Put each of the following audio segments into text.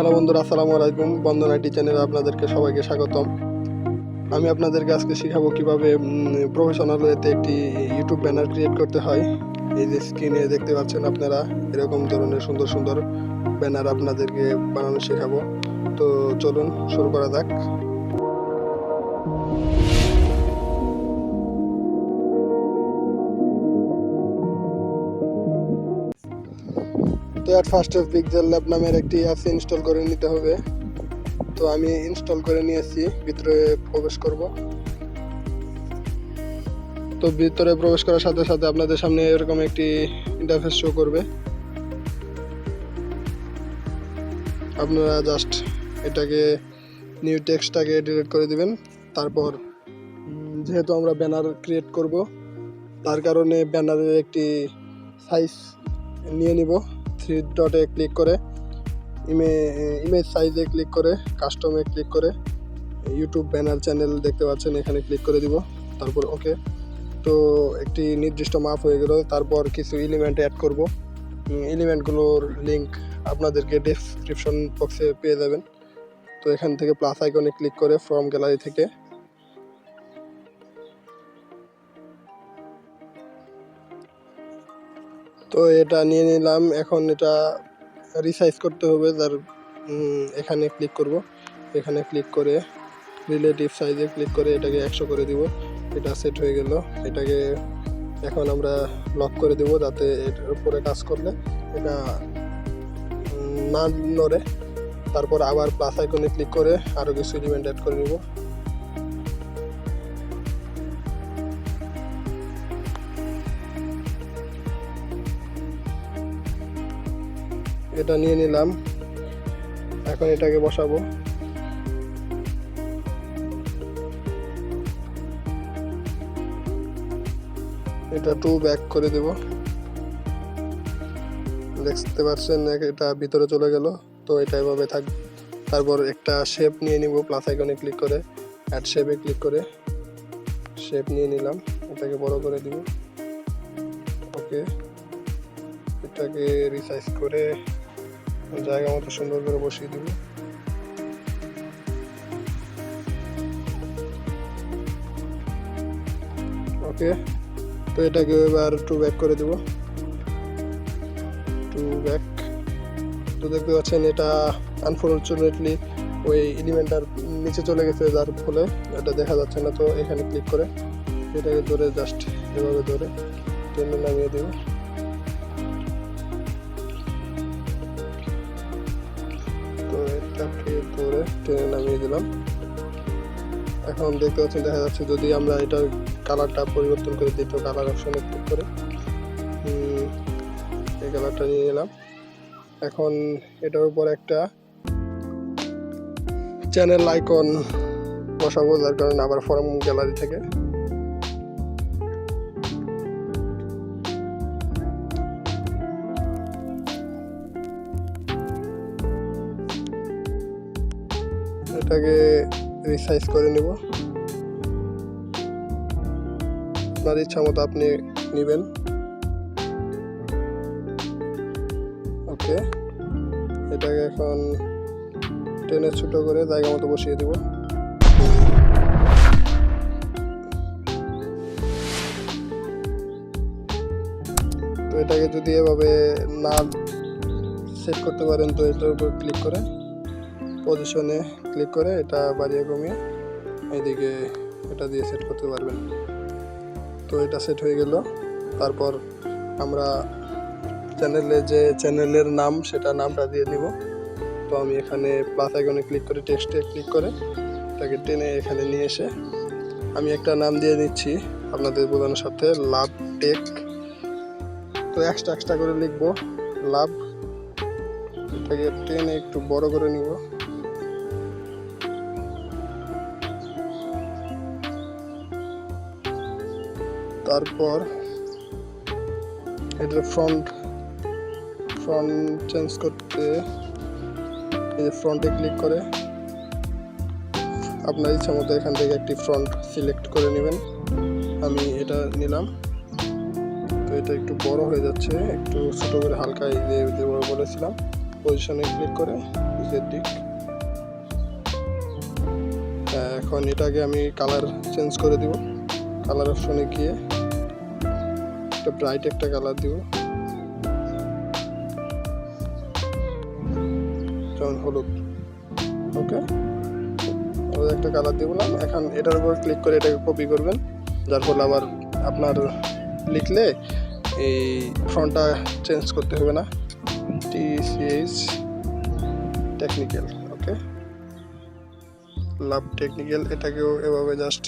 Hello বন্ধুরা, আসসালামু আলাইকুম। বন্ধন আইটি চ্যানেলে আপনাদেরকে সবাইকে স্বাগতম। আমি আপনাদেরকে আজকে শেখাবো কিভাবে প্রফেশনাল ওয়েতে একটি ইউটিউব ব্যানার ক্রিয়েট করতে হয়। এই যে স্ক্রিনে দেখতে পাচ্ছেন আপনারা, এরকম ধরনের সুন্দর সুন্দর ব্যানার আপনাদেরকে বানানো শেখাবো। তো চলুন শুরু করা যাক। তো ফার্স্ট পিক্সেল ল্যাব নামের একটি অ্যাপস ইনস্টল করে নিতে হবে। তো আমি ইনস্টল করে নিয়েছি, ভিতরে প্রবেশ করব। তো ভিতরে প্রবেশ করার সাথে সাথে আপনাদের সামনে এরকম একটি ইন্টারফেস শো করবে। আপনারা জাস্ট এটাকে নিউ টেক্সটটাকে ডিলিট করে দিবেন। তারপর যেহেতু আমরা ব্যানার ক্রিয়েট করব, তার কারণে ব্যানারের একটি সাইজ নিয়ে নিব। 3 ডটে ক্লিক করে ইমেজ সাইজে ক্লিক করে কাস্টমে ক্লিক করে ইউটিউব ব্যানার চ্যানেল দেখতে পাচ্ছেন, এখানে ক্লিক করে দিব। তারপর ওকে। তো একটি নির্দিষ্ট মাপ হয়ে গেল। তারপর কিছু এলিমেন্ট অ্যাড করব। এলিমেন্টগুলোর লিঙ্ক আপনাদেরকে ডেসক্রিপশন বক্সে পেয়ে যাবেন। তো এখান থেকে প্লাস আইকনে ক্লিক করে ফ্রম গ্যালারি থেকে তো এটা নিয়ে নিলাম। এখন এটা রিসাইজ করতে হবে, যার এখানে ক্লিক করব। এখানে ক্লিক করে রিলেটিভ সাইজে ক্লিক করে এটাকে 100 করে দিব। এটা সেট হয়ে গেল। এটাকে এখন আমরা লক করে দিব, যাতে এটার উপরে কাজ করলে এটা না নড়ে। তারপর আবার প্লাস আইকনে ক্লিক করে আরও কিছু এলিমেন্ট অ্যাড করে নিব। এটা নিয়ে নিলাম। এখন এটাকে বসাবো। এটা 2 ব্যাক করে দেব। দেখতে পাচ্ছেন এটা ভিতরে চলে গেল। তো এটা এভাবে থাকবে। তারপর একটা শেপ নিয়ে নিব, প্লাস আইকনে ক্লিক করে অ্যাড শেপে ক্লিক করে শেপ নিয়ে নিলাম। এটাকে বড় করে দিব। ওকে। এটাকে রিসাইজ করে জায়গা মতো সুন্দর করে বসিয়ে দিব। ওকে। তো এটাকে এবার 2 ব্যাক করে দিব। 2 ব্যাক। তো দেখতে পাচ্ছেন এটা আনফরচুনেটলি ওই এলিমেন্টটার নিচে চলে গেছে, যার ফলে এটা দেখা যাচ্ছে না। তো এখানে ক্লিক করে এটাকে ধরে জাস্ট এভাবে ধরে টেনে নামিয়ে দেব। তো এটাকে ধরে টেনে নামিয়ে দিলাম। এখন দেখতে পাচ্ছেন, দেখা যাচ্ছে যদি আমরা এটার কালারটা পরিবর্তন করে দিই, তো কালার অপশনে ক্লিক করে এই কালারটা নিয়ে নিলাম। এখন এটার উপর একটা চ্যানেল আইকন বসাবো, যার কারণে আবার ফর্ম গ্যালারি থেকে এটাকে রিসাইজ করে নিব। আপনার ইচ্ছা মতো আপনি নেবেন। ওকে। এটাকে এখন টেনে ছোট করে জায়গা মতো বসিয়ে দিব। তো এটাকে যদি এভাবে না সেট করতে পারেন, তো এটার উপর ক্লিক করে পজিশনে ক্লিক করে এটা বাড়িয়ে কমিয়ে এদিকে এটা দিয়ে সেট করতে পারবেন। তো এটা সেট হয়ে গেল। তারপর আমরা যে চ্যানেলের নাম, সেটা নামটা দিয়ে দিব। তো আমি এখানে প্লাস আইকনে ক্লিক করে টেক্সটে ক্লিক করে এটাকে টেনে এখানে নিয়ে এসে আমি একটা নাম দিয়ে দিচ্ছি আপনাদের বোঝানোর সাথে, লাভ টেক। তো এক্সট্রা করে লিখবো লাভ। এটাকে টেনে একটু বড় করে নিব। তারপর এটার ফ্রন্ট চেঞ্জ করতে এই যে ফ্রন্টে ক্লিক করে আপনার ইচ্ছা মতো এখান থেকে একটি ফ্রন্ট সিলেক্ট করে নেবেন। আমি এটা নিলাম। তো এটা একটু বড় হয়ে যাচ্ছে, একটু ছোট করে হালকা যেভাবে বলেছিলাম পজিশনে ক্লিক করে নিচের দিক। এখন এটাকে আমি কালার চেঞ্জ করে দিব। কালার অপশনে গিয়ে একটা ব্রাইট একটা কালার দিব, যেমন হলুদ। ওকে, একটা কালার দিয়ে বললাম। এখন এটার উপর ক্লিক করে এটাকে কপি করবেন, যার ফলে আবার আপনার লিখলে এই ফন্টটা চেঞ্জ করতে হবে না। TCH টেকনিক্যাল, ওকে, লাভ টেকনিক্যাল। এটাকেও এভাবে জাস্ট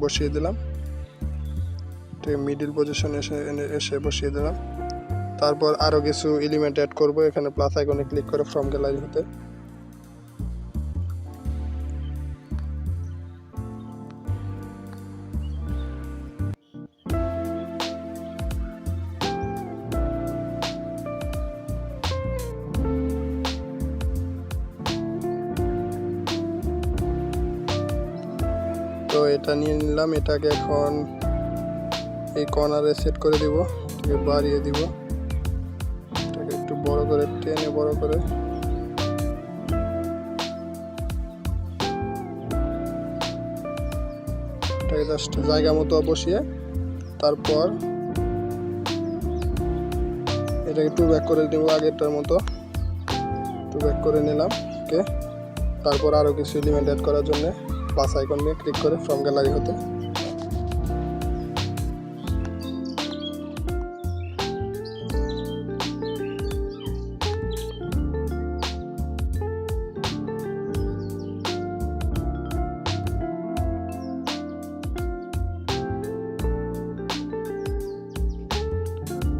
বসিয়ে দিলাম, মিডিল পজিশনে এসে বসিয়ে দিলাম। তারপর আরও কিছু এলিমেন্ট অ্যাড করব। এখানে প্লাস আইকনে ক্লিক করে ফ্রম গ্যালারি হতে তো এটা নিয়ে নিলাম। এটাকে এখন এই কর্নারে সেট করে দিব, এটাকে বাড়িয়ে দিব, এটাকে একটু বড় করে টেনে বড় করে এটাকে জাস্ট জায়গা মতো বসিয়ে তারপর এটাকে টু ব্যাক করে দেবো আগেরটার মতো। টু ব্যাক করে নিলাম, ওকে। তারপর আরও কিছু এলিমেন্ট অ্যাড করার জন্য প্লাস আইকন নিয়ে ক্লিক করে ফ্রম গ্যালারি হতে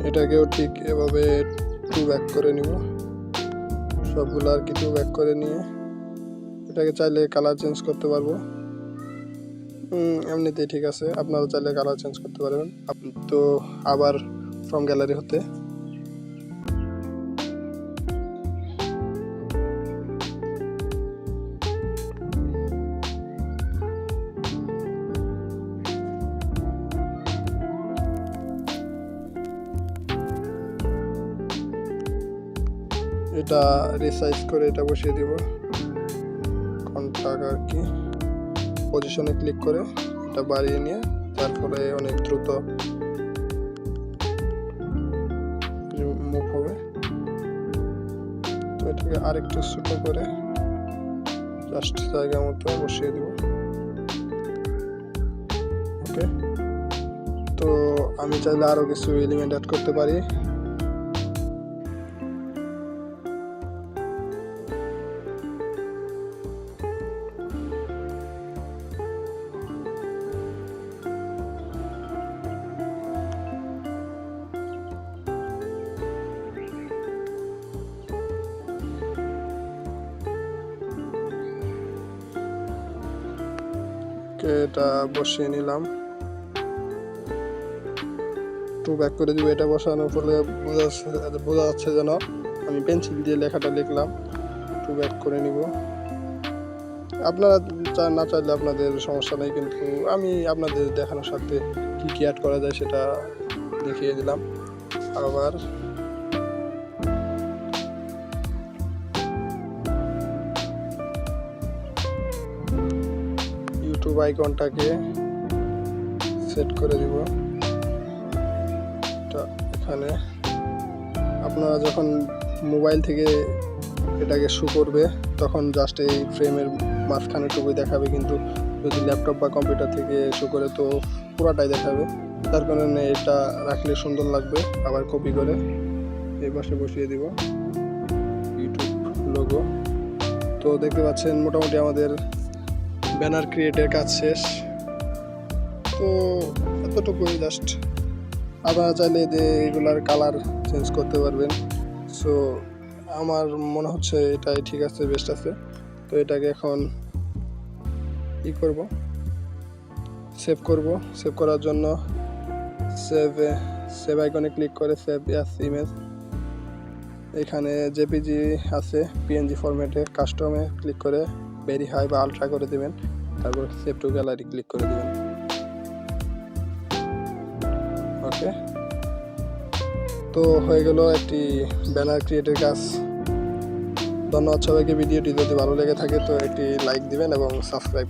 এটাকেও ঠিক এভাবে টু ব্যাক করে নিব। সবগুলো আর কি টু ব্যাক করে নিয়ে এটাকে চাইলে কালার চেঞ্জ করতে পারবো। এমনিতেই ঠিক আছে, আপনারা চাইলে কালার চেঞ্জ করতে পারবেন। তো আবার ফ্রম গ্যালারি হতে এটা রিসাইজ করে এটা বসিয়ে দিব। কন্টাক্ট আর কি পজিশনে ক্লিক করে এটা বাড়িয়ে নিয়ে, যার ফলে অনেক দ্রুত মুভ হবে। তো এটাকে আরেকটু ছোট করে জাস্ট জায়গা মতো বসিয়ে দেব, ওকে। তো আমি চাইলে আরো কিছু এলিমেন্ট অ্যাড করতে পারি। এটা বসিয়ে নিলাম, টু ব্যাক করে দিব। এটা বসানোর ফলে বোঝা যাচ্ছে যেন আমি পেন্সিল দিয়ে লেখাটা লিখলাম। টু ব্যাক করে নিব। আপনারা না চাইলে আপনাদের সমস্যা নেই, কিন্তু আমি আপনাদের দেখানোর সাথে কি কি অ্যাড করা যায় সেটা দেখিয়ে দিলাম। আবার ইউটিউব আইকনটাকে সেট করে দিব। এখানে আপনারা যখন মোবাইল থেকে এটাকে শো করবে তখন জাস্ট এই ফ্রেমের মাঝখানে টুকুই দেখাবে, কিন্তু যদি ল্যাপটপ বা কম্পিউটার থেকে শো করে তো পুরাটাই দেখাবে। তার কারণে এটা রাখলে সুন্দর লাগবে। আবার কপি করে এই পাশে বসিয়ে দিব ইউটিউব লোগো। তো দেখতে পাচ্ছেন মোটামুটি আমাদের ব্যানার ক্রিয়েটের কাজ শেষ। তো এতটুকুই জাস্ট। আপনারা চাইলে যে এগুলার কালার চেঞ্জ করতে পারবেন। সো আমার মনে হচ্ছে এটাই ঠিক আছে, বেস্ট আছে। তো এটাকে এখন করব, সেভ করব। সেভ করার জন্য সেভ আইকনে ক্লিক করে সেভ অ্যাজ ইমেজ, এখানে জেপিজি আছে পিএনজি ফরম্যাটে, কাস্টমে ক্লিক করে ভেরি হাই বা আলট্রা করে দেবেন। তারপর সেভ টু গ্যালারি ক্লিক করে দেবেন, ওকে। তো হয়ে গেল একটি ব্যানার ক্রিয়েটের কাজ। ধন্যবাদ সবাইকে। ভিডিওটি যদি ভালো লেগে থাকে তো একটি লাইক দিবেন এবং সাবস্ক্রাইব